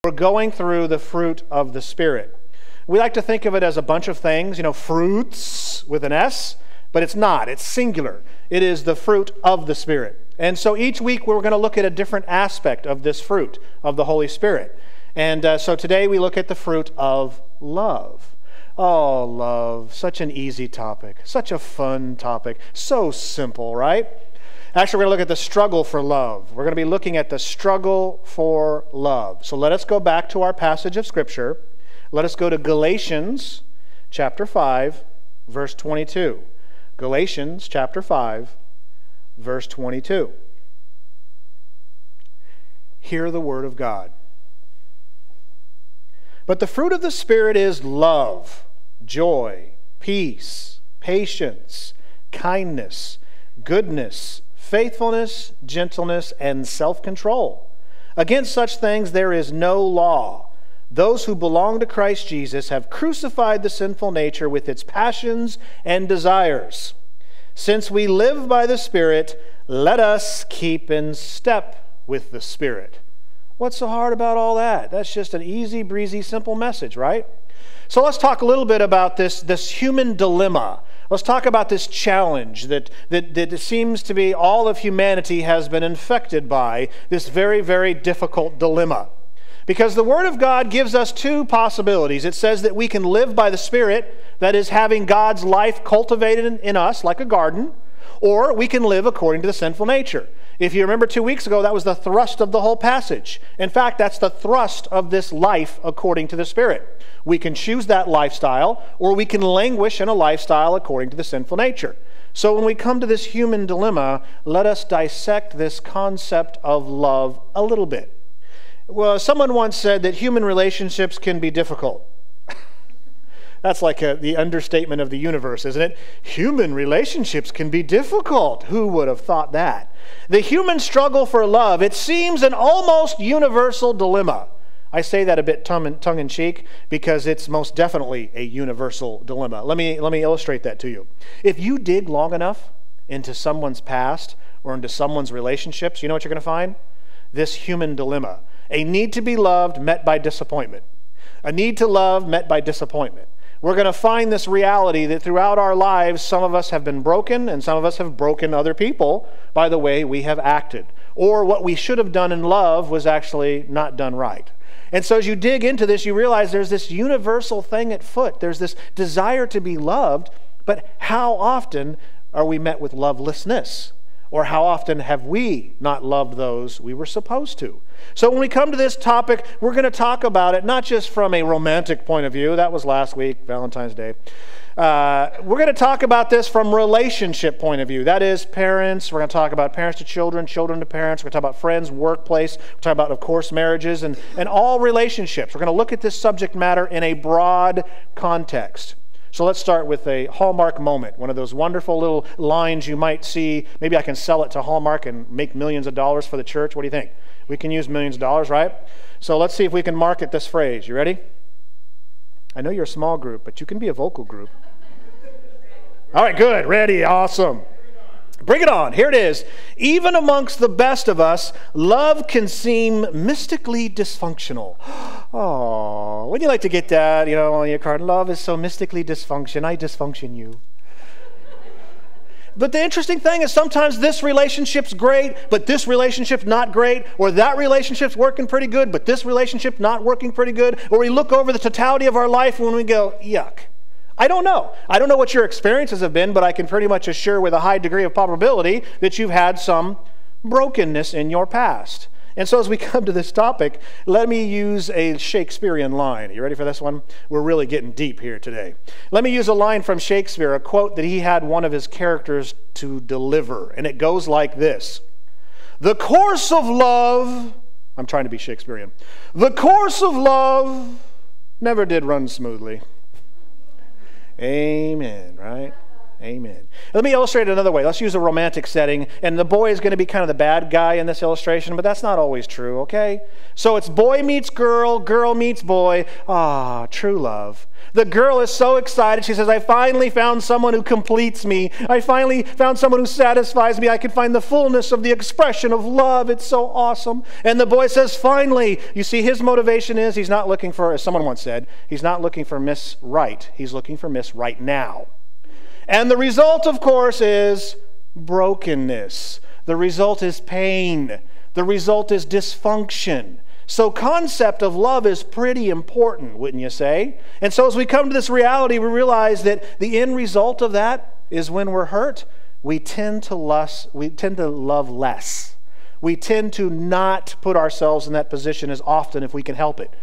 We're going through the fruit of the Spirit. We like to think of it as a bunch of things, fruits with an S, but it's not. It's singular. It is the fruit of the Spirit. And so each week we're going to look at a different aspect of this fruit of the Holy Spirit. And so today we look at the fruit of love. Oh, love, such an easy topic, such a fun topic, so simple, right? Actually, we're going to look at the struggle for love. We're going to be looking at the struggle for love. So let us go back to our passage of Scripture. Let us go to Galatians chapter 5, verse 22. Galatians chapter 5, verse 22. Hear the word of God. But the fruit of the Spirit is love, joy, peace, patience, kindness, goodness, faithfulness, gentleness, and self-control. Against such things there is no law. Those who belong to Christ Jesus have crucified the sinful nature with its passions and desires. Since we live by the Spirit, let us keep in step with the Spirit. What's so hard about all that? That's just an easy breezy, simple message, right? So let's talk a little bit about this human dilemma. Let's talk about this challenge that it seems to be all of humanity has been infected by, this very, very difficult dilemma. Because the Word of God gives us two possibilities. It says that we can live by the Spirit, that is, having God's life cultivated in us like a garden, or we can live according to the sinful nature. If you remember 2 weeks ago, that was the thrust of the whole passage. In fact, that's the thrust of this life according to the Spirit. We can choose that lifestyle, or we can languish in a lifestyle according to the sinful nature. So when we come to this human dilemma, let us dissect this concept of love a little bit. Well, someone once said that human relationships can be difficult. That's like the understatement of the universe, isn't it? Human relationships can be difficult. Who would have thought that? The human struggle for love, it seems an almost universal dilemma. I say that a bit tongue-in-cheek because it's most definitely a universal dilemma. Let me illustrate that to you. If you dig long enough into someone's past or into someone's relationships, you know what you're going to find? This human dilemma. A need to be loved met by disappointment. A need to love met by disappointment. We're going to find this reality that throughout our lives, some of us have been broken and some of us have broken other people by the way we have acted. Or what we should have done in love was actually not done right. And so as you dig into this, you realize there's this universal thing at foot. There's this desire to be loved, but how often are we met with lovelessness? Or how often have we not loved those we were supposed to? So when we come to this topic, we're going to talk about it not just from a romantic point of view. That was last week, Valentine's Day. We're going to talk about this from relationship point of view. That is, parents. We're going to talk about parents to children, children to parents. We're going to talk about friends, workplace. We're talking about, of course, marriages and all relationships. We're going to look at this subject matter in a broad context. So let's start with a Hallmark moment, one of those wonderful little lines you might see. Maybe I can sell it to Hallmark and make millions of dollars for the church. What do you think? We can use millions of dollars, right? So let's see if we can market this phrase. You ready? I know you're a small group, but you can be a vocal group. All right, good, ready, awesome. Bring it on. Here it is. Even amongst the best of us, love can seem mystically dysfunctional. Oh, wouldn't you like to get that, on your card? Love is so mystically dysfunction. I dysfunction you. But the interesting thing is sometimes this relationship's great, but this relationship's not great, or that relationship's working pretty good, but this relationship's not working pretty good, or we look over the totality of our life and we go, yuck. I don't know. I don't know what your experiences have been, but I can pretty much assure with a high degree of probability that you've had some brokenness in your past. And so as we come to this topic, let me use a Shakespearean line. Are you ready for this one? We're really getting deep here today. Let me use a line from Shakespeare, a quote that he had one of his characters to deliver. And it goes like this. The course of love, I'm trying to be Shakespearean. The course of love never did run smoothly. Amen, right? Amen. Let me illustrate it another way. Let's use a romantic setting, and the boy is going to be kind of the bad guy in this illustration, but that's not always true, okay? So it's boy meets girl, girl meets boy. Ah, true love. The girl is so excited. She says, I finally found someone who completes me. I finally found someone who satisfies me. I can find the fullness of the expression of love. It's so awesome. And the boy says, finally. You see, his motivation is he's not looking for, as someone once said, he's not looking for Miss Right. He's looking for Miss Right now. And the result, of course, is brokenness. The result is pain. The result is dysfunction. So concept of love is pretty important, wouldn't you say? And so as we come to this reality, we realize that the end result of that is when we're hurt, we tend to love less. We tend to not put ourselves in that position as often if we can help it.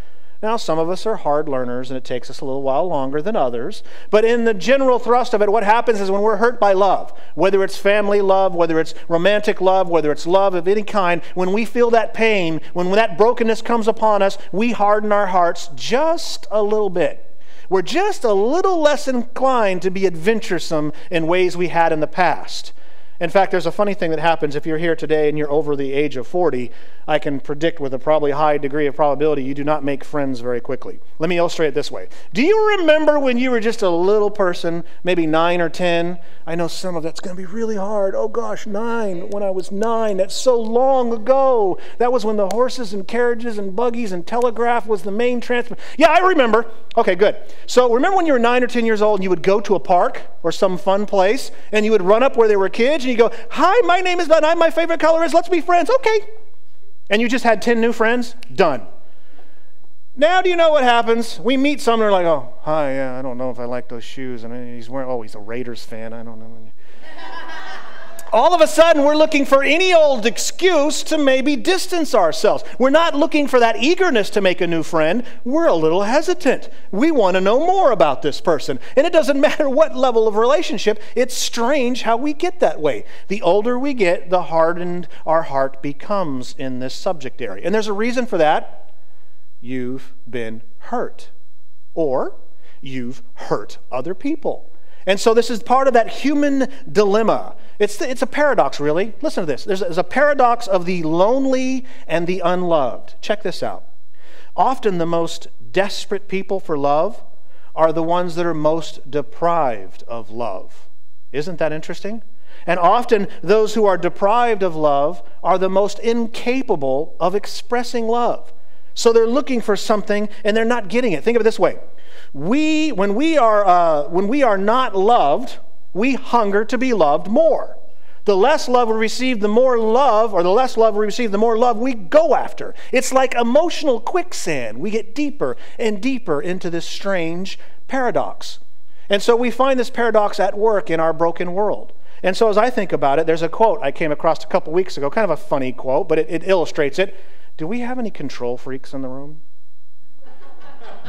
Now, some of us are hard learners, and it takes us a little while longer than others. But in the general thrust of it, what happens is when we're hurt by love, whether it's family love, whether it's romantic love, whether it's love of any kind, when we feel that pain, when that brokenness comes upon us, we harden our hearts just a little bit. We're just a little less inclined to be adventuresome in ways we had in the past. In fact, there's a funny thing that happens if you're here today and you're over the age of 40. I can predict with a probably high degree of probability you do not make friends very quickly. Let me illustrate it this way. Do you remember when you were just a little person, maybe 9 or 10? I know some of that's going to be really hard. Oh gosh, 9. When I was 9, that's so long ago. That was when the horses and carriages and buggies and telegraph was the main transport. Yeah, I remember. Okay, good. So remember when you were 9 or 10 years old and you would go to a park or some fun place and you would run up where there were kids and you go, hi, my name is Ben, my favorite color is, let's be friends. Okay. And you just had 10 new friends? Done. Now do you know what happens? We meet someone and we're like, oh, hi, yeah, I don't know if I like those shoes. I mean, he's wearing, oh, he's a Raiders fan. I don't know. All of a sudden, we're looking for any old excuse to maybe distance ourselves. We're not looking for that eagerness to make a new friend. We're a little hesitant. We want to know more about this person. And it doesn't matter what level of relationship. It's strange how we get that way. The older we get, the hardened our heart becomes in this subject area. And there's a reason for that. You've been hurt. Or you've hurt other people. And so this is part of that human dilemma. It's a paradox, really. Listen to this. There's a paradox of the lonely and the unloved. Check this out. Often the most desperate people for love are the ones that are most deprived of love. Isn't that interesting? And often those who are deprived of love are the most incapable of expressing love. So they're looking for something and they're not getting it. Think of it this way. When we are not loved, we hunger to be loved more. The less love we receive, the more love, or the less love we receive, the more love we go after. It's like emotional quicksand. We get deeper and deeper into this strange paradox. And so we find this paradox at work in our broken world. And so as I think about it, there's a quote I came across a couple weeks ago, kind of a funny quote, but it illustrates it. Do we have any control freaks in the room?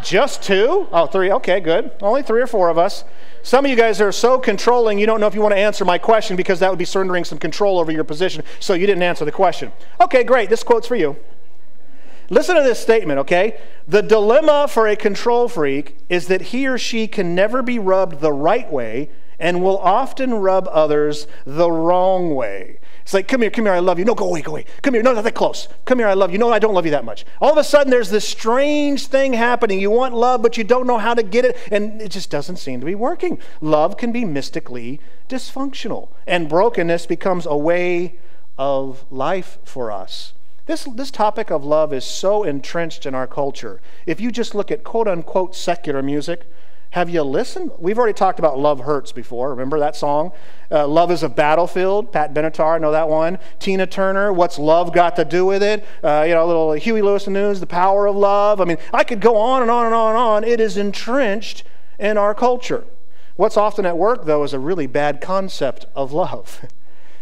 Just 2? Oh, 3. Okay, good. Only 3 or 4 of us. Some of you guys are so controlling, you don't know if you want to answer my question because that would be surrendering some control over your position, so you didn't answer the question. Okay, great. This quote's for you. Listen to this statement, okay? The dilemma for a control freak is that he or she can never be rubbed the right way and will often rub others the wrong way. It's like, come here, I love you. No, go away. Come here, no, not that close. Come here, I love you. No, I don't love you that much. All of a sudden, there's this strange thing happening. You want love, but you don't know how to get it, and it just doesn't seem to be working. Love can be mystically dysfunctional, and brokenness becomes a way of life for us. This topic of love is so entrenched in our culture. If you just look at quote-unquote secular music, have you listened? We've already talked about Love Hurts before. Remember that song? Love is a Battlefield. Pat Benatar, know that one. Tina Turner, What's Love Got to Do with It? A little Huey Lewis News, The Power of Love. I mean, I could go on and on and on and on. It is entrenched in our culture. What's often at work, though, is a really bad concept of love.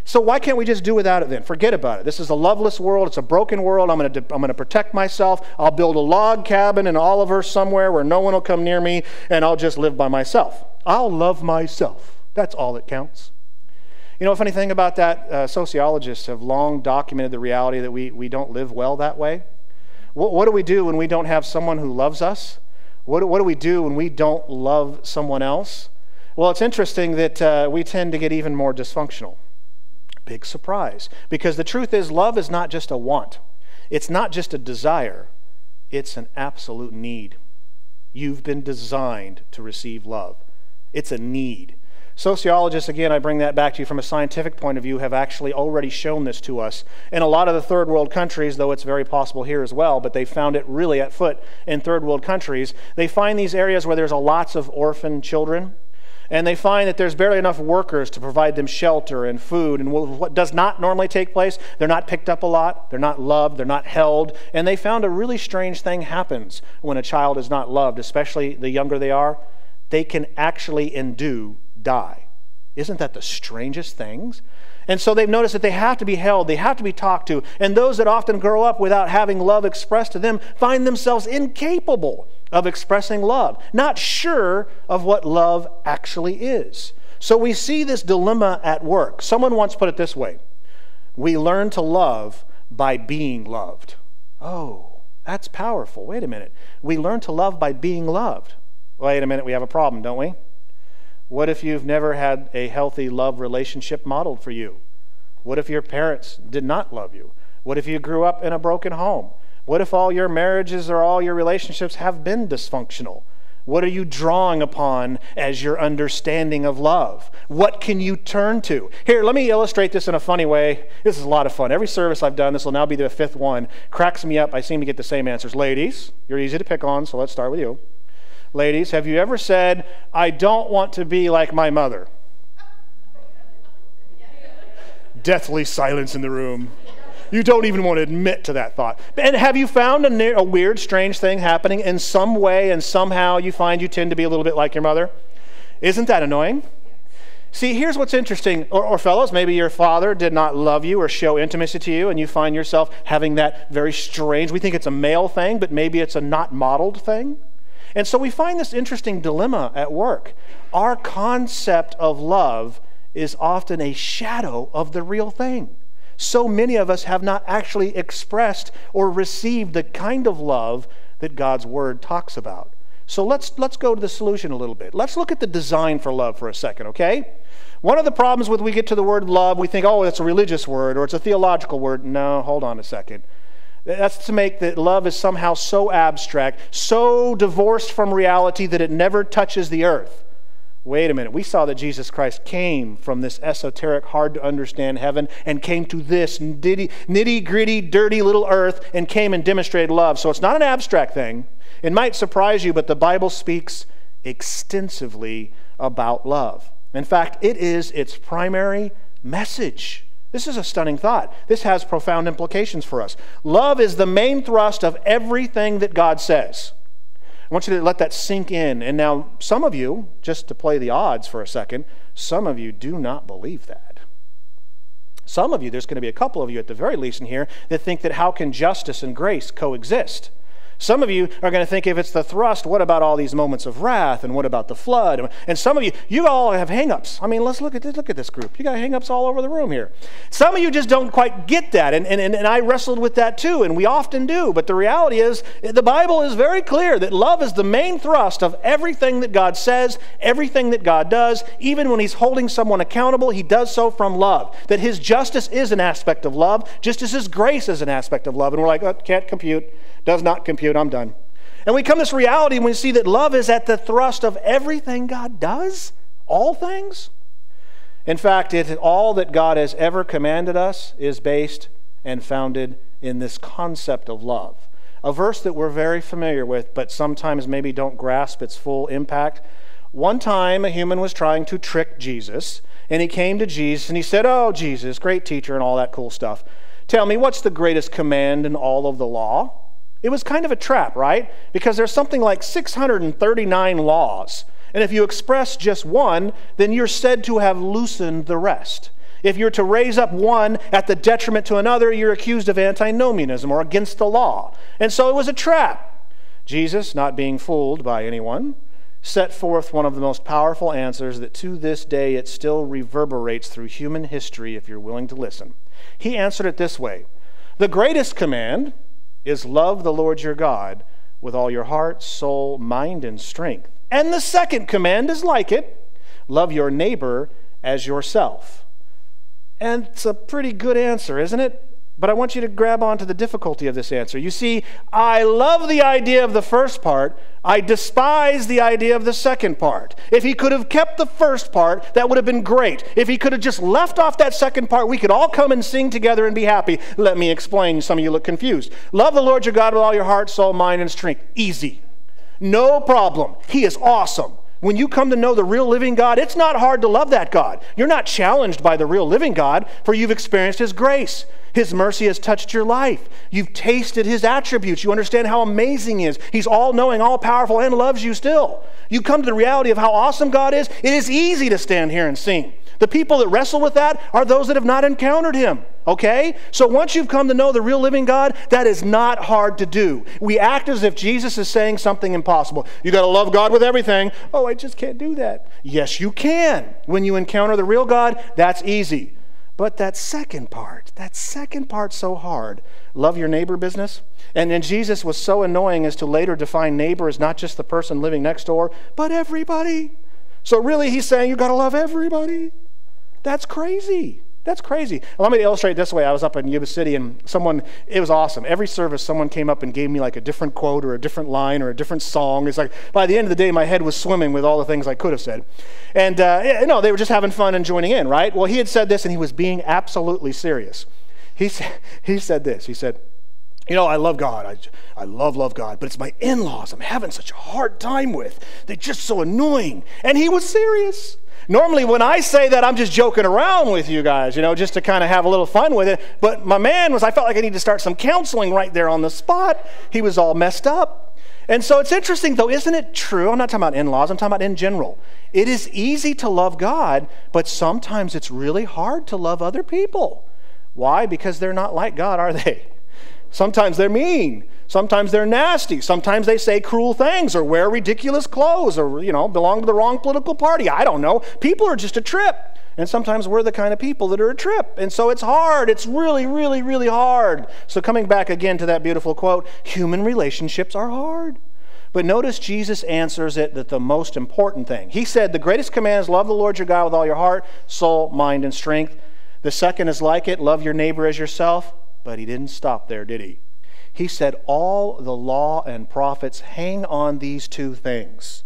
So why can't we just do without it then? Forget about it. This is a loveless world. It's a broken world. I'm going to protect myself. I'll build a log cabin in Oliver somewhere where no one will come near me, and I'll just live by myself. I'll love myself. That's all that counts. You know, a funny thing about that, sociologists have long documented the reality that we don't live well that way. What do we do when we don't have someone who loves us? What do we do when we don't love someone else? Well, it's interesting that we tend to get even more dysfunctional. Big surprise. Because the truth is, love is not just a want. It's not just a desire. It's an absolute need. You've been designed to receive love. It's a need. Sociologists, again, I bring that back to you from a scientific point of view, have actually already shown this to us. In a lot of the third world countries, though it's very possible here as well, but they found it really at foot in third world countries, they find these areas where there's lots of orphan children, and they find that there's barely enough workers to provide them shelter and food, and what does not normally take place, they're not picked up a lot, they're not loved, they're not held, and they found a really strange thing happens when a child is not loved, especially the younger they are. They can actually and do die. Isn't that the strangest things? And so they've noticed that they have to be held, they have to be talked to, and those that often grow up without having love expressed to them find themselves incapable of expressing love, not sure of what love actually is. So we see this dilemma at work. Someone once put it this way: we learn to love by being loved. Oh, that's powerful. Wait a minute. We learn to love by being loved. Wait a minute, we have a problem, don't we? What if you've never had a healthy love relationship modeled for you? What if your parents did not love you? What if you grew up in a broken home? What if all your marriages or all your relationships have been dysfunctional? What are you drawing upon as your understanding of love? What can you turn to? Here, let me illustrate this in a funny way. This is a lot of fun. Every service I've done, this will now be the 5th one, cracks me up. I seem to get the same answers. Ladies, you're easy to pick on, so let's start with you. Ladies, have you ever said, I don't want to be like my mother? Deathly silence in the room. You don't even want to admit to that thought. And have you found a weird, strange thing happening in some way, and somehow you find you tend to be a little bit like your mother? Isn't that annoying? See, here's what's interesting. Or fellows, maybe your father did not love you or show intimacy to you, and you find yourself having that very strange, we think it's a male thing, but maybe it's a not modeled thing. And so we find this interesting dilemma at work. Our concept of love is often a shadow of the real thing. So many of us have not actually expressed or received the kind of love that God's Word talks about. So let's go to the solution a little bit. Let's look at the design for love for a second, okay? One of the problems when we get to the word love, we think, oh, it's a religious word or it's a theological word. No, hold on a second. That's to make that love is somehow so abstract, so divorced from reality that it never touches the earth. Wait a minute. We saw that Jesus Christ came from this esoteric, hard-to-understand heaven and came to this nitty-gritty, dirty little earth and came and demonstrated love. So it's not an abstract thing. It might surprise you, but the Bible speaks extensively about love. In fact, it is its primary message. This is a stunning thought. This has profound implications for us. Love is the main thrust of everything that God says. I want you to let that sink in. And now, some of you, just to play the odds for a second, some of you do not believe that. Some of you, there's going to be a couple of you at the very least in here, that think that how can justice and grace coexist? Some of you are going to think if it's the thrust, what about all these moments of wrath, and what about the flood? And some of you all have hang-ups. I mean, let's look at this group. You got hang-ups all over the room here. Some of you just don't quite get that, and I wrestled with that too, and we often do. But the reality is, the Bible is very clear that love is the main thrust of everything that God says, everything that God does. Even when He's holding someone accountable, He does so from love. That His justice is an aspect of love, just as His grace is an aspect of love. And we're like, oh, can't compute. Does not compute, I'm done. And we come to this reality when we see that love is at the thrust of everything God does, all things. In fact, all that God has ever commanded us is based and founded in this concept of love. A verse that we're very familiar with, but sometimes maybe don't grasp its full impact. One time, a human was trying to trick Jesus, and he came to Jesus, and he said, oh, Jesus, great teacher and all that cool stuff. Tell me, what's the greatest command in all of the law? It was kind of a trap, right? Because there's something like 639 laws. And if you express just one, then you're said to have loosened the rest. If you're to raise up one at the detriment to another, you're accused of antinomianism or against the law. And so it was a trap. Jesus, not being fooled by anyone, set forth one of the most powerful answers that to this day it still reverberates through human history if you're willing to listen. He answered it this way: the greatest command is love the Lord your God with all your heart, soul, mind, and strength. And the second command is like it. love your neighbor as yourself. And it's a pretty good answer, isn't it? But I want you to grab onto the difficulty of this answer. You see, I love the idea of the first part. I despise the idea of the second part. If he could have kept the first part, that would have been great. If he could have just left off that second part, we could all come and sing together and be happy. Let me explain. Some of you look confused. Love the Lord your God with all your heart, soul, mind, and strength. Easy. No problem. He is awesome. When you come to know the real living God, it's not hard to love that God. You're not challenged by the real living God, for you've experienced His grace. His mercy has touched your life. You've tasted His attributes. You understand how amazing He is. He's all-knowing, all-powerful, and loves you still. You come to the reality of how awesome God is. It is easy to stand here and sing. The people that wrestle with that are those that have not encountered Him, okay? So once you've come to know the real living God, that is not hard to do. We act as if Jesus is saying something impossible. You got to love God with everything. Oh, I just can't do that. Yes, you can. When you encounter the real God, that's easy. But that second part's so hard. Love your neighbor business. And then Jesus was so annoying as to later define neighbor as not just the person living next door, but everybody. So really he's saying you got to love everybody. That's crazy. That's crazy. Let me illustrate it this way. I was up in Yuba City and it was awesome. Every service, someone came up and gave me like a different quote or a different line or a different song. It's like by the end of the day, my head was swimming with all the things I could have said. And, they were just having fun and joining in, right? Well, he had said this and he was being absolutely serious. He said this. He said, I love God. I love God, but it's my in-laws I'm having such a hard time with. They're just so annoying. And he was serious. Normally, when I say that, I'm just joking around with you guys, just to kind of have a little fun with it. But my man I felt like I needed to start some counseling right there on the spot. He was all messed up. And so it's interesting, though, isn't it true? I'm not talking about in-laws, I'm talking about in general. It is easy to love God, but sometimes it's really hard to love other people. Why? Because they're not like God, are they? Sometimes they're mean. Sometimes they're nasty. Sometimes they say cruel things or wear ridiculous clothes or, belong to the wrong political party. I don't know. People are just a trip. And sometimes we're the kind of people that are a trip. And so it's hard. It's really, really, really hard. So coming back again to that beautiful quote, human relationships are hard. But notice Jesus answers it that the most important thing. He said, the greatest command is love the Lord your God with all your heart, soul, mind, and strength. The second is like it, love your neighbor as yourself. But he didn't stop there, did he? He said all the law and prophets hang on these two things.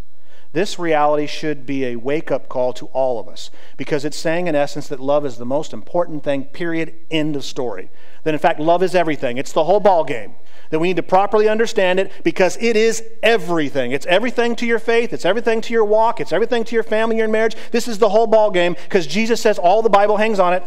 This reality should be a wake-up call to all of us because it's saying in essence that love is the most important thing, period, end of story. That in fact love is everything. It's the whole ball game. That we need to properly understand it because it is everything. It's everything to your faith. It's everything to your walk. It's everything to your family, your marriage. This is the whole ball game because Jesus says all the Bible hangs on it.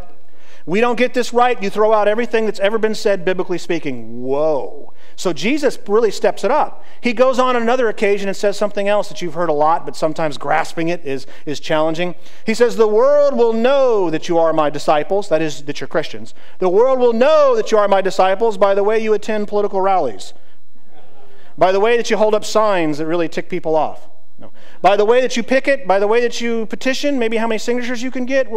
We don't get this right, you throw out everything that's ever been said, biblically speaking. Whoa. So Jesus really steps it up. He goes on another occasion and says something else that you've heard a lot, but sometimes grasping it is challenging. He says, the world will know that you are my disciples, that is, that you're Christians. The world will know that you are my disciples by the way you attend political rallies, by the way that you hold up signs that really tick people off. No. By the way that you picket, by the way that you petition, maybe how many signatures you can get.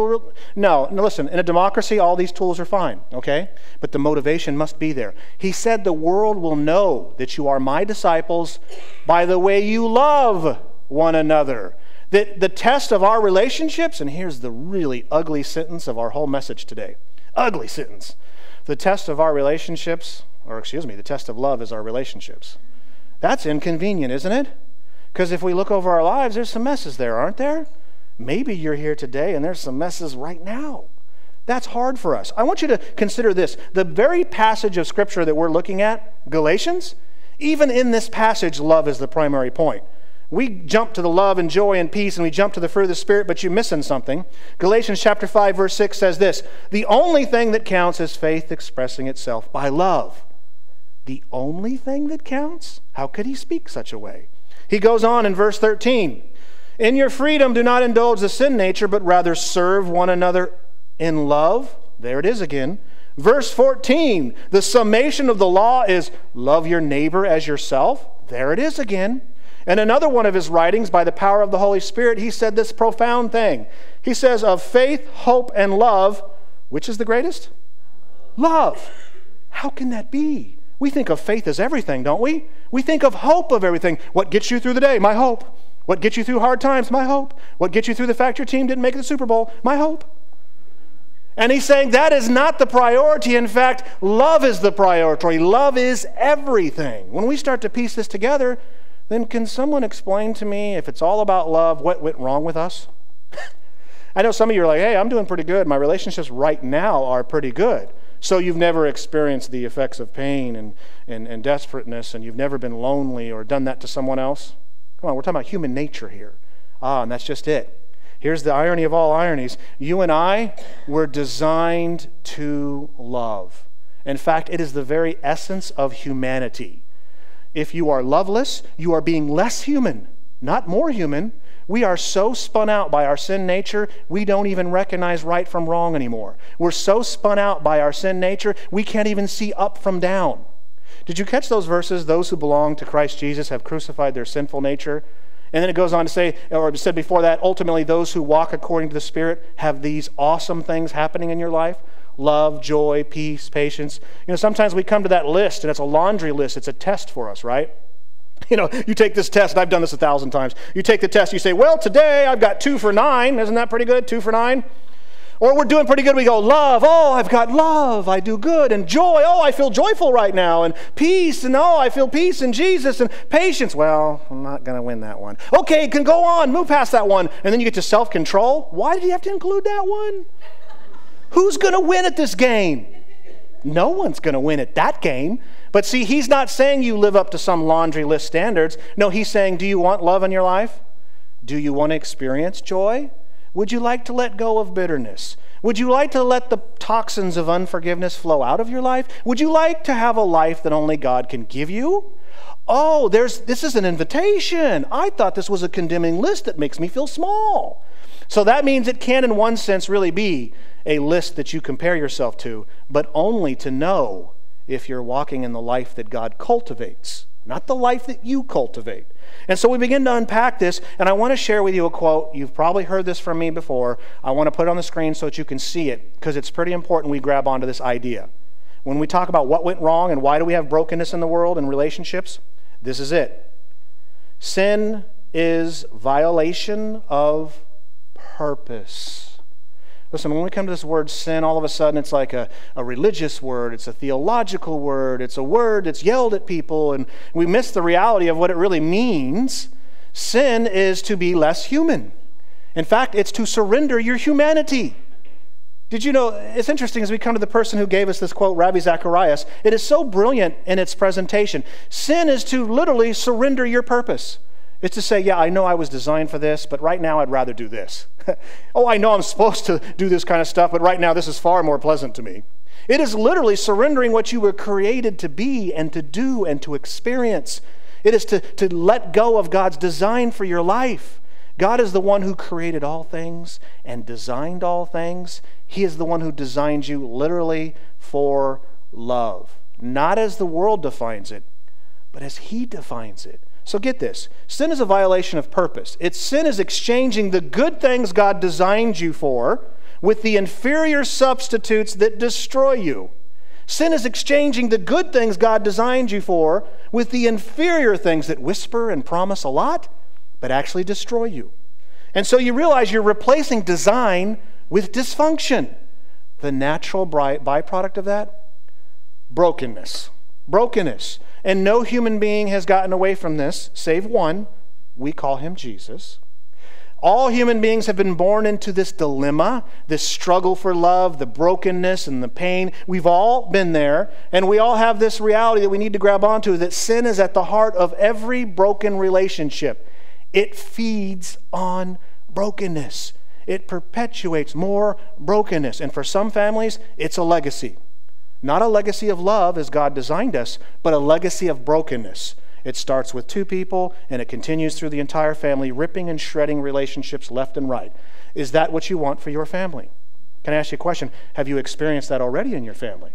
No, listen, in a democracy, all these tools are fine, okay? But the motivation must be there. He said the world will know that you are my disciples by the way you love one another. That the test of our relationships, and here's the really ugly sentence of our whole message today. Ugly sentence. The test of our relationships, the test of love is our relationships. That's inconvenient, isn't it? Because if we look over our lives, there's some messes there, aren't there? Maybe you're here today and there's some messes right now. That's hard for us. I want you to consider this. The very passage of Scripture that we're looking at, Galatians, even in this passage, love is the primary point. We jump to the love and joy and peace and we jump to the fruit of the Spirit, but you're missing something. Galatians chapter 5, verse 6 says this, the only thing that counts is faith expressing itself by love. The only thing that counts? How could he speak such a way? He goes on in verse 13, in your freedom do not indulge the sin nature, but rather serve one another in love. There it is again. Verse 14, the summation of the law is love your neighbor as yourself. There it is again. In another one of his writings, by the power of the Holy Spirit, he said this profound thing. He says, of faith, hope, and love, which is the greatest? Love. How can that be? We think of faith as everything, don't we? We think of hope of everything. What gets you through the day? My hope. What gets you through hard times? My hope. What gets you through the fact your team didn't make the Super Bowl? My hope. And he's saying that is not the priority. In fact, love is the priority. Love is everything. When we start to piece this together, then can someone explain to me, if it's all about love, what went wrong with us? I know some of you are like, hey, I'm doing pretty good. My relationships right now are pretty good. So you've never experienced the effects of pain and desperateness, and you've never been lonely or done that to someone else? Come on, we're talking about human nature here. And that's just it. Here's the irony of all ironies. You and I were designed to love. In fact, it is the very essence of humanity. If you are loveless, you are being less human, not more human. We are so spun out by our sin nature, we don't even recognize right from wrong anymore. We're so spun out by our sin nature, we can't even see up from down. Did you catch those verses? Those who belong to Christ Jesus have crucified their sinful nature. And then it goes on to say, or it said before that, ultimately those who walk according to the Spirit have these awesome things happening in your life. Love, joy, peace, patience. Sometimes we come to that list, and it's a laundry list. It's a test for us, right? You take this test, and I've done this 1,000 times. You take the test, you say, well, today I've got 2 for 9. Isn't that pretty good? 2 for 9? Or we're doing pretty good. We go, love. Oh, I've got love. I do good. And joy. Oh, I feel joyful right now. And peace. And oh, I feel peace in Jesus. And patience. Well, I'm not going to win that one. Okay, can go on. Move past that one. And then you get to self-control. Why did you have to include that one? Who's going to win at this game? No one's going to win at that game. But see, he's not saying you live up to some laundry list standards. No, he's saying, do you want love in your life? Do you want to experience joy? Would you like to let go of bitterness? Would you like to let the toxins of unforgiveness flow out of your life? Would you like to have a life that only God can give you? Oh, this is an invitation. I thought this was a condemning list that makes me feel small. So that means it can, in one sense, really be a list that you compare yourself to, but only to know if you're walking in the life that God cultivates, not the life that you cultivate. And so we begin to unpack this, and I want to share with you a quote. You've probably heard this from me before. I want to put it on the screen so that you can see it, because it's pretty important we grab onto this idea. When we talk about what went wrong and why do we have brokenness in the world and relationships, this is it. Sin is violation of purpose. Listen, when we come to this word sin, all of a sudden it's like a religious word, it's a theological word, it's a word that's yelled at people, and we miss the reality of what it really means. Sin is to be less human. In fact, it's to surrender your humanity. Did you know, it's interesting as we come to the person who gave us this quote, Ravi Zacharias, it is so brilliant in its presentation. Sin is to literally surrender your purpose. It's to say, yeah, I know I was designed for this, but right now I'd rather do this. Oh, I know I'm supposed to do this kind of stuff, but right now this is far more pleasant to me. It is literally surrendering what you were created to be and to do and to experience. It is to let go of God's design for your life. God is the one who created all things and designed all things. He is the one who designed you literally for love. Not as the world defines it, but as He defines it. So get this. Sin is a violation of purpose. Sin is exchanging the good things God designed you for with the inferior substitutes that destroy you. Sin is exchanging the good things God designed you for with the inferior things that whisper and promise a lot, but actually destroy you. And so you realize you're replacing design with dysfunction. The natural byproduct of that? Brokenness. Brokenness. And no human being has gotten away from this, save one. We call Him Jesus. All human beings have been born into this dilemma, this struggle for love, the brokenness and the pain. We've all been there, and we all have this reality that we need to grab onto, that sin is at the heart of every broken relationship. It feeds on brokenness. It perpetuates more brokenness. And for some families, it's a legacy. Not a legacy of love as God designed us, but a legacy of brokenness. It starts with two people, and it continues through the entire family, ripping and shredding relationships left and right. Is that what you want for your family? Can I ask you a question? Have you experienced that already in your family?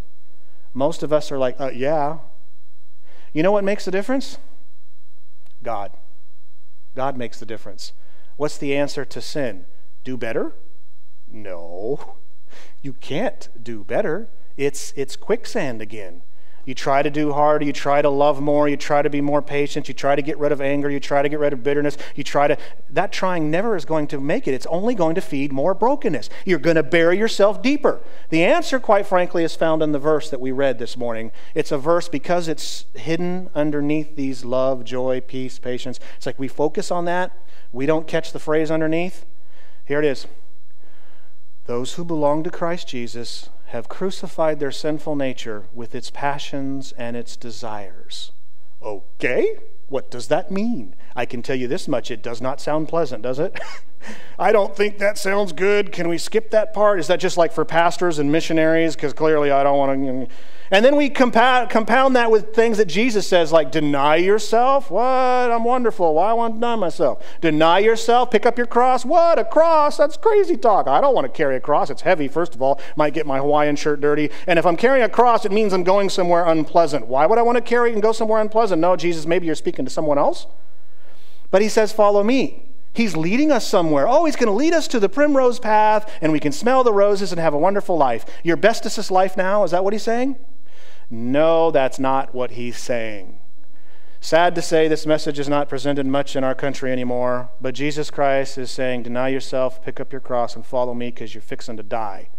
Most of us are like, yeah. You know what makes the difference? God. God makes the difference. What's the answer to sin? Do better? No. You can't do better. It's quicksand again. You try to do harder, you try to love more, you try to be more patient, you try to get rid of anger, you try to get rid of bitterness, that trying never is going to make it. It's only going to feed more brokenness. You're going to bury yourself deeper. The answer, quite frankly, is found in the verse that we read this morning. It's a verse because it's hidden underneath these love, joy, peace, patience. It's like we focus on that, we don't catch the phrase underneath. Here it is. Those who belong to Christ Jesus have crucified their sinful nature with its passions and its desires. Okay, what does that mean? I can tell you this much, it does not sound pleasant, does it? I don't think that sounds good. Can we skip that part? Is that just like for pastors and missionaries? Because clearly I don't want to... And then we compound that with things that Jesus says, like deny yourself. What? I'm wonderful. Why I want to deny myself? Deny yourself. Pick up your cross. What? A cross? That's crazy talk. I don't want to carry a cross. It's heavy, first of all. Might get my Hawaiian shirt dirty. And if I'm carrying a cross, it means I'm going somewhere unpleasant. Why would I want to carry and go somewhere unpleasant? No, Jesus, maybe you're speaking to someone else. But he says, follow me. He's leading us somewhere. Oh, he's going to lead us to the primrose path, and we can smell the roses and have a wonderful life. Your bestest life now? Is that what he's saying? No, that's not what he's saying. Sad to say, this message is not presented much in our country anymore, but Jesus Christ is saying, deny yourself, pick up your cross, and follow me because you're fixing to die.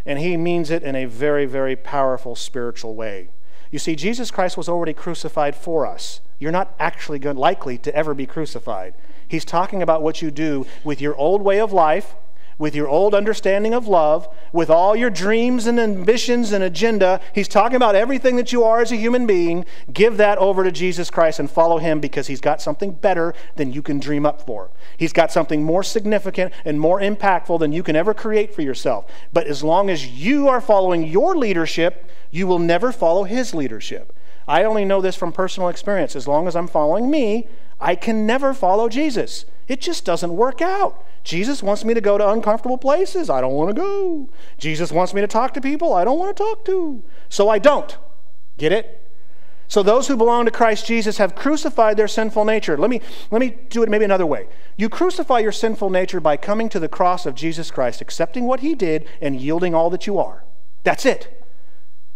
And he means it in a very, very powerful spiritual way. You see, Jesus Christ was already crucified for us. You're not actually likely to ever be crucified. He's talking about what you do with your old way of life, with your old understanding of love, with all your dreams and ambitions and agenda. He's talking about everything that you are as a human being. Give that over to Jesus Christ and follow him because he's got something better than you can dream up for. He's got something more significant and more impactful than you can ever create for yourself. But as long as you are following your leadership, you will never follow his leadership. I only know this from personal experience. As long as I'm following me, I can never follow Jesus. It just doesn't work out. Jesus wants me to go to uncomfortable places. I don't want to go. Jesus wants me to talk to people I don't want to talk to. So I don't. Get it? So those who belong to Christ Jesus have crucified their sinful nature. Let me do it maybe another way. You crucify your sinful nature by coming to the cross of Jesus Christ, accepting what he did, and yielding all that you are. That's it.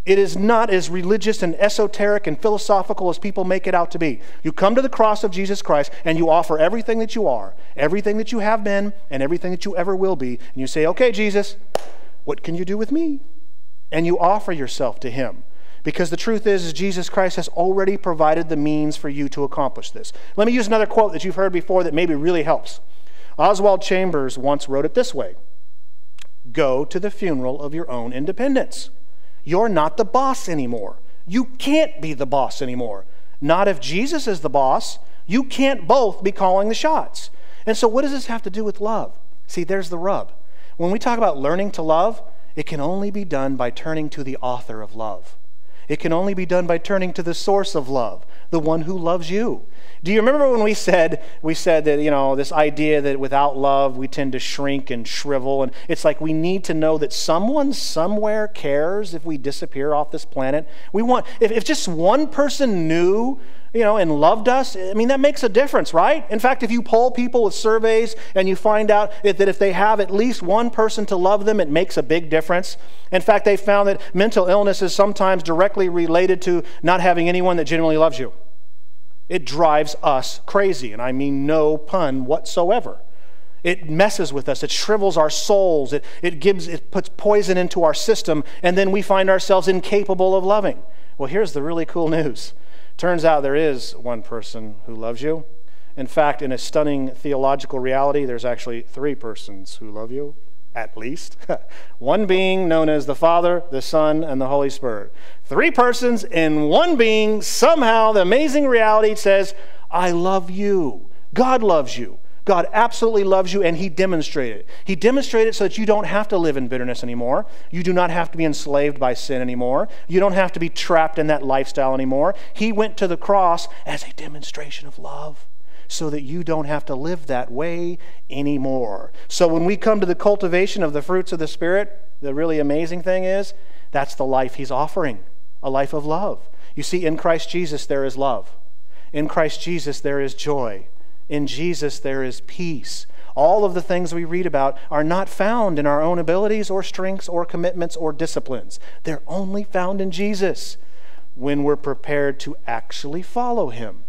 It is not as religious and esoteric and philosophical as people make it out to be. You come to the cross of Jesus Christ and you offer everything that you are, everything that you have been, and everything that you ever will be. And you say, okay, Jesus, what can you do with me? And you offer yourself to him. Because the truth is Jesus Christ has already provided the means for you to accomplish this. Let me use another quote that you've heard before that maybe really helps. Oswald Chambers once wrote it this way: go to the funeral of your own independence. You're not the boss anymore. You can't be the boss anymore. Not if Jesus is the boss. You can't both be calling the shots. And so what does this have to do with love? See, there's the rub. When we talk about learning to love, it can only be done by turning to the author of love. It can only be done by turning to the source of love, the one who loves you. Do you remember when we said that, this idea that without love we tend to shrink and shrivel, and it's like we need to know that someone somewhere cares if we disappear off this planet. We want, if just one person knew, and loved us, that makes a difference, right? In fact, if you poll people with surveys and you find out that if they have at least one person to love them, it makes a big difference. In fact, they found that mental illness is sometimes directly related to not having anyone that genuinely loves you. It drives us crazy, and I mean no pun whatsoever. It messes with us. It shrivels our souls. It puts poison into our system, and then we find ourselves incapable of loving. Well, here's the really cool news. Turns out there is one person who loves you. In fact, in a stunning theological reality, there's actually three persons who love you, at least. One being known as the Father, the Son, and the Holy Spirit. Three persons in one being. Somehow the amazing reality says, I love you. God loves you. God absolutely loves you, and he demonstrated it. He demonstrated it so that you don't have to live in bitterness anymore. You do not have to be enslaved by sin anymore. You don't have to be trapped in that lifestyle anymore. He went to the cross as a demonstration of love so that you don't have to live that way anymore. So when we come to the cultivation of the fruits of the Spirit, the really amazing thing is that's the life he's offering, a life of love. You see, in Christ Jesus there is love. In Christ Jesus there is joy. In Jesus, there is peace. All of the things we read about are not found in our own abilities or strengths or commitments or disciplines. They're only found in Jesus. when we're prepared to actually follow him.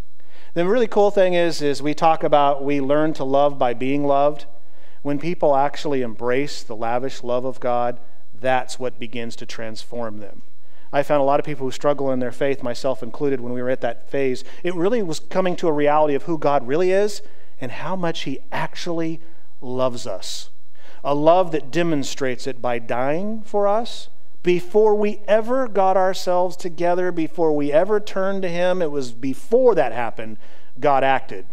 The really cool thing is we talk about we learn to love by being loved. When people actually embrace the lavish love of God, that's what begins to transform them. I found a lot of people who struggle in their faith, myself included, when we were at that phase. It really was coming to a reality of who God really is and how much he actually loves us. A love that demonstrates it by dying for us. Before we ever got ourselves together, before we ever turned to him, it was before that happened, God acted.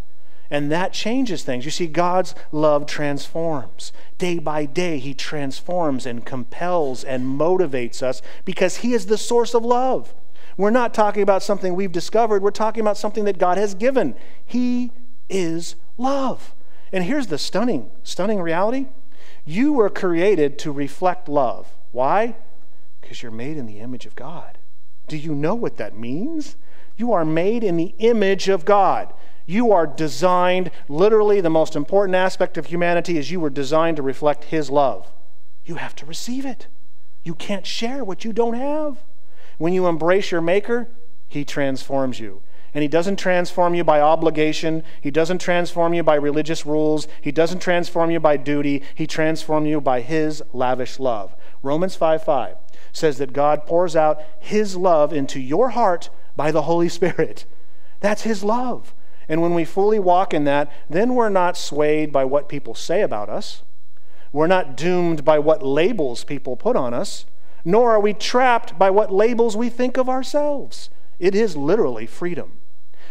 And that changes things. You see, God's love transforms. Day by day, he transforms and compels and motivates us because he is the source of love. We're not talking about something we've discovered. We're talking about something that God has given. He is love. And here's the stunning reality. You were created to reflect love. Why? Because you're made in the image of God. Do you know what that means? You are made in the image of God. You are designed, literally the most important aspect of humanity is you were designed to reflect his love. You have to receive it. You can't share what you don't have. When you embrace your Maker, he transforms you. And he doesn't transform you by obligation. He doesn't transform you by religious rules. He doesn't transform you by duty. He transforms you by his lavish love. Romans 5:5 says that God pours out his love into your heart by the Holy Spirit. That's his love. And when we fully walk in that, then we're not swayed by what people say about us. We're not doomed by what labels people put on us, nor are we trapped by what labels we think of ourselves. It is literally freedom.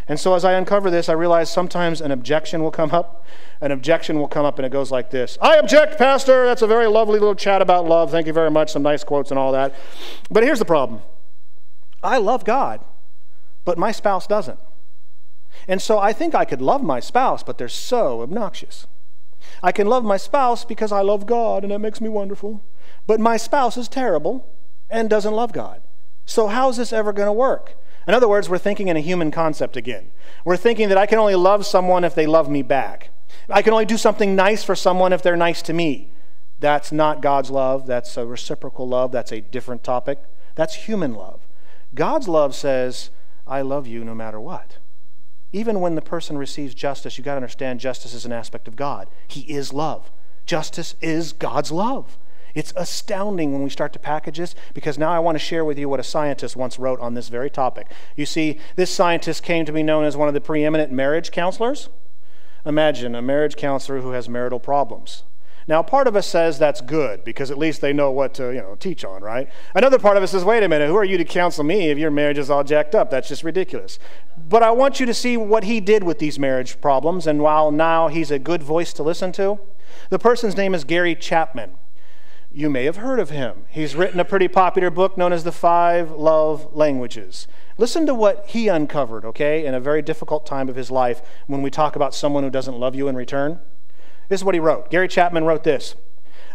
And so as I uncover this, I realize sometimes an objection will come up. An objection will come up and it goes like this. I object, Pastor. That's a very lovely little chat about love. Thank you very much. Some nice quotes and all that. But here's the problem. I love God, but my spouse doesn't. And so I think I could love my spouse, but they're so obnoxious. I can love my spouse because I love God, and that makes me wonderful. But my spouse is terrible and doesn't love God. So how's this ever going to work? In other words, we're thinking in a human concept again. We're thinking that I can only love someone if they love me back. I can only do something nice for someone if they're nice to me. That's not God's love. That's a reciprocal love. That's a different topic. That's human love. God's love says, I love you no matter what. Even when the person receives justice, you've got to understand justice is an aspect of God. He is love. Justice is God's love. It's astounding when we start to package this, because now I want to share with you what a scientist once wrote on this very topic. You see, this scientist came to be known as one of the preeminent marriage counselors. Imagine a marriage counselor who has marital problems. Now, part of us says that's good, because at least they know what to, teach on, right? Another part of us says, wait a minute, who are you to counsel me if your marriage is all jacked up? That's just ridiculous. But I want you to see what he did with these marriage problems, and while now he's a good voice to listen to. The person's name is Gary Chapman. You may have heard of him. He's written a pretty popular book known as The 5 Love Languages. Listen to what he uncovered, okay, in a very difficult time of his life when we talk about someone who doesn't love you in return. This is what he wrote. Gary Chapman wrote this.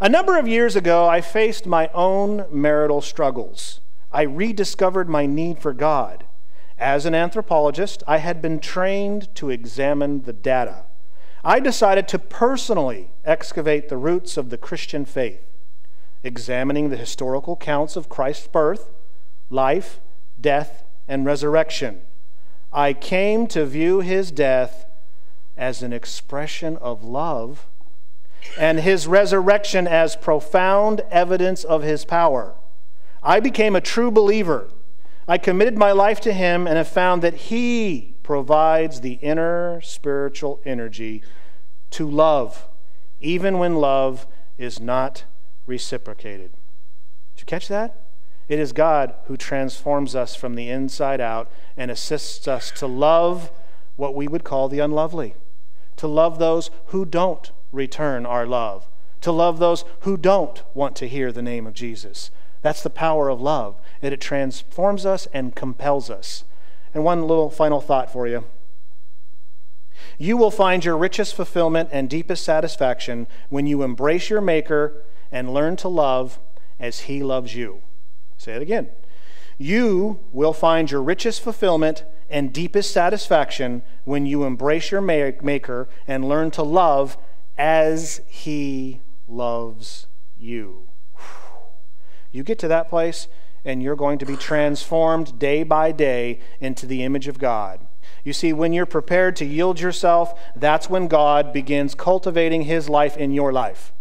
A number of years ago, I faced my own marital struggles. I rediscovered my need for God. As an anthropologist, I had been trained to examine the data. I decided to personally excavate the roots of the Christian faith, examining the historical accounts of Christ's birth, life, death, and resurrection. I came to view his death as an expression of love, and his resurrection as profound evidence of his power. I became a true believer. I committed my life to him and have found that he provides the inner spiritual energy to love, even when love is not reciprocated. Did you catch that? It is God who transforms us from the inside out and assists us to love what we would call the unlovely, to love those who don't return our love, to love those who don't want to hear the name of Jesus. That's the power of love, that it transforms us and compels us. And one little final thought for you. You will find your richest fulfillment and deepest satisfaction when you embrace your Maker and learn to love as he loves you. Say it again. You will find your richest fulfillment and deepest satisfaction when you embrace your Maker and learn to love as he loves you. You get to that place, and you're going to be transformed day by day into the image of God. You see, when you're prepared to yield yourself, that's when God begins cultivating his life in your life.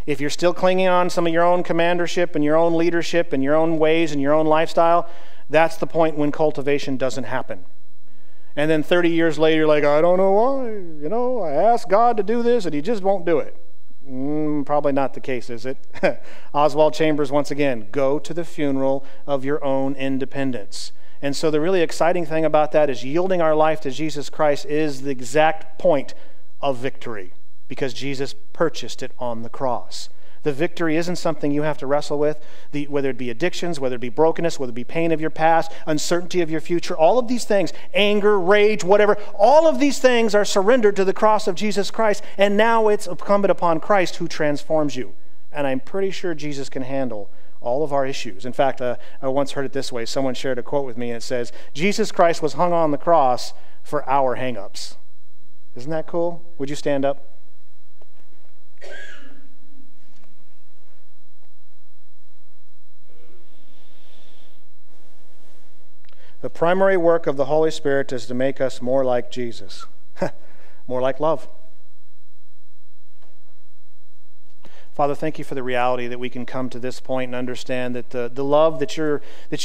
If you're still clinging on some of your own commandership and your own leadership and your own ways and your own lifestyle, that's the point when cultivation doesn't happen. And then 30 years later, you're like, I don't know why. I asked God to do this and he just won't do it. Probably not the case, is it? Oswald Chambers, once again, go to the funeral of your own independence. And so the really exciting thing about that is yielding our life to Jesus Christ is the exact point of victory, because Jesus purchased it on the cross. The victory isn't something you have to wrestle with, whether it be addictions, whether it be brokenness, whether it be pain of your past, uncertainty of your future, all of these things, anger, rage, whatever, all of these things are surrendered to the cross of Jesus Christ, and now it's incumbent upon Christ who transforms you. And I'm pretty sure Jesus can handle all of our issues. In fact, I once heard it this way. Someone shared a quote with me, and it says, Jesus Christ was hung on the cross for our hang-ups. Isn't that cool? Would you stand up? The primary work of the Holy Spirit is to make us more like Jesus, more like love. Father, thank you for the reality that we can come to this point and understand that the love that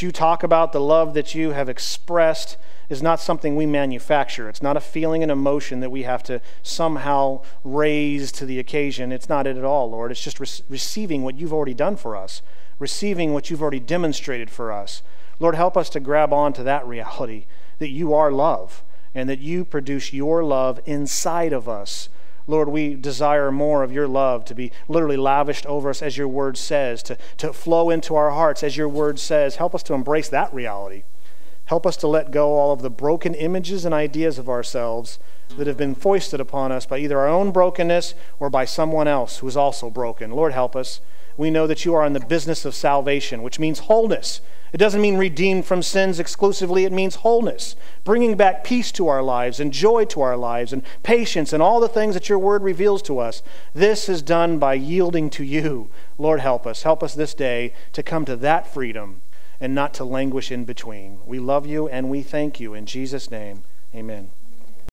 you talk about, the love that you have expressed, is not something we manufacture. It's not a feeling and emotion that we have to somehow raise to the occasion. It's not it at all, Lord. It's just receiving what you've already done for us, receiving what you've already demonstrated for us. Lord, help us to grab on to that reality, that you are love, and that you produce your love inside of us. Lord, we desire more of your love to be literally lavished over us as your word says, to flow into our hearts as your word says. Help us to embrace that reality. Help us to let go all of the broken images and ideas of ourselves that have been foisted upon us by either our own brokenness or by someone else who is also broken. Lord, help us. We know that you are in the business of salvation, which means wholeness. It doesn't mean redeemed from sins exclusively. It means wholeness, bringing back peace to our lives and joy to our lives and patience and all the things that your word reveals to us. This is done by yielding to you. Lord, help us. Help us this day to come to that freedom and not to languish in between. We love you and we thank you. In Jesus' name, amen.